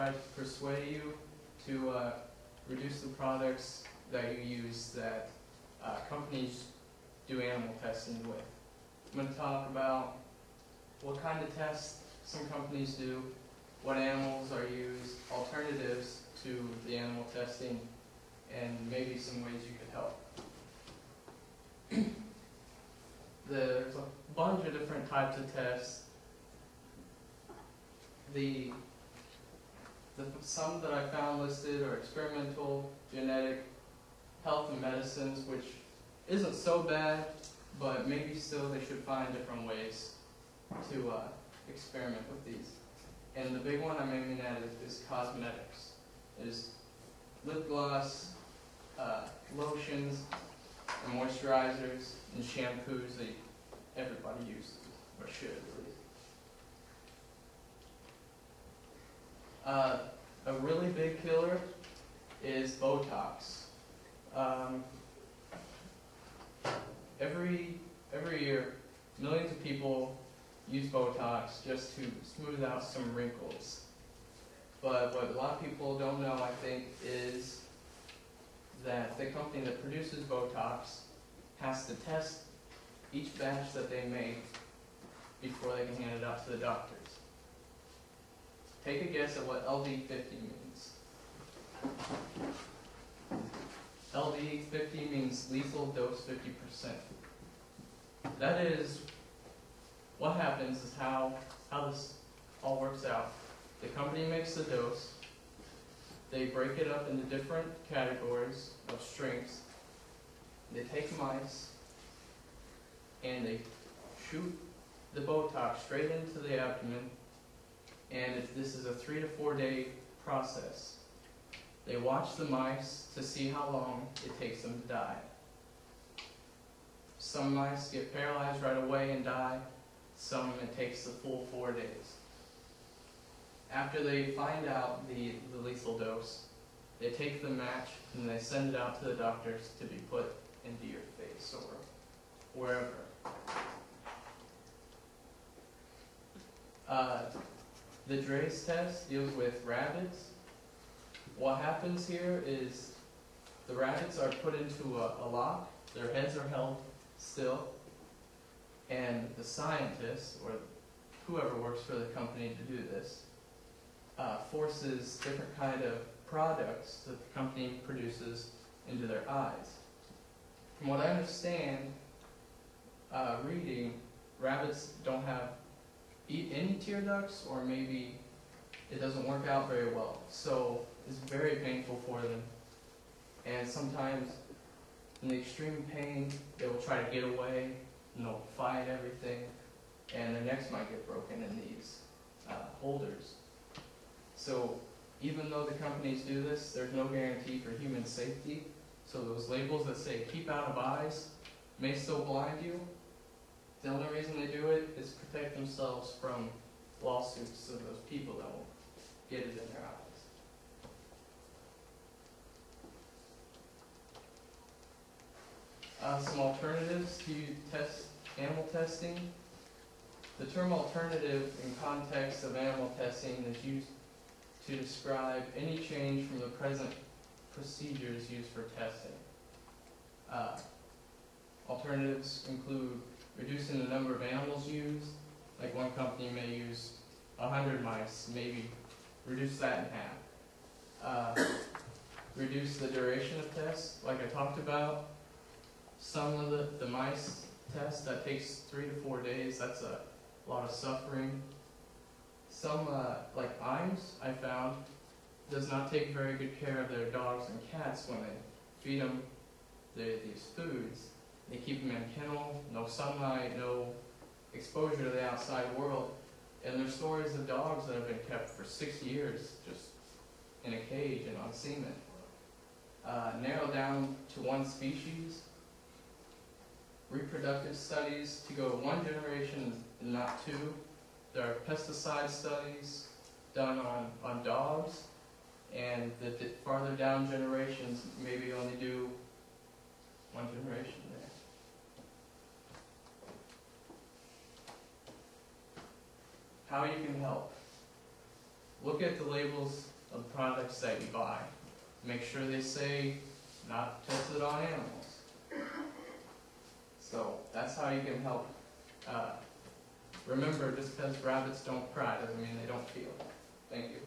try to persuade you to reduce the products that you use that companies do animal testing with. I'm going to talk about what kind of tests some companies do, what animals are used, alternatives to the animal testing, and maybe some ways you could help. There's a bunch of different types of tests. Some that I found listed are experimental, genetic, health and medicines, which isn't so bad, but maybe still they should find different ways to experiment with these. And the big one I'm aiming at is cosmetics. Is lip gloss, lotions, and moisturizers, and shampoos that everybody uses, or should at least. A really big killer is Botox. Every year, millions of people use Botox just to smooth out some wrinkles. But what a lot of people don't know, I think, is that the company that produces Botox has to test each batch that they make before they can hand it out to the doctors. Take a guess at what LD50 means. LD50 means lethal dose 50%. That is, what happens is how this all works out. The company makes the dose, they break it up into different categories of strengths, they take mice, and they shoot the Botox straight into the abdomen, and this is a 3 to 4 day process. They watch the mice to see how long it takes them to die. Some mice get paralyzed right away and die, some it takes the full 4 days. After they find out the lethal dose, they take the match and they send it out to the doctors to be put into your face or wherever. The Dre's test deals with rabbits. What happens here is the rabbits are put into a lock, their heads are held still, and the scientist, or whoever works for the company to do this, forces different kind of products that the company produces into their eyes. From what I understand, reading, rabbits don't have any tear ducts, or maybe it doesn't work out very well. So it's very painful for them. And sometimes in the extreme pain, they will try to get away, and they'll fight everything, and their necks might get broken in these holders. So even though the companies do this, there's no guarantee for human safety. So those labels that say keep out of eyes may still blind you. The only reason they do it is to protect themselves from lawsuits of those people that will get it in their eyes. Some alternatives to animal testing. The term alternative in context of animal testing is used to describe any change from the present procedures used for testing. Alternatives include reducing the number of animals used. Like one company may use 100 mice, maybe reduce that in half. Reduce the duration of tests, like I talked about. Some of the mice test, that takes 3 to 4 days. That's a lot of suffering. Some, like IMS, I found, does not take very good care of their dogs and cats when they feed them these foods. They keep them in a kennel, no sunlight, no exposure to the outside world. And there's stories of dogs that have been kept for 6 years just in a cage and on semen. Narrow down to one species. Reproductive studies to go 1 generation and not 2. There are pesticide studies done on dogs, and the farther down generations maybe only do 1 generation there. How you can help. Look at the labels of products that you buy. Make sure they say not tested on animals. So that's how you can help. Remember, just because rabbits don't cry doesn't mean they don't feel. Thank you.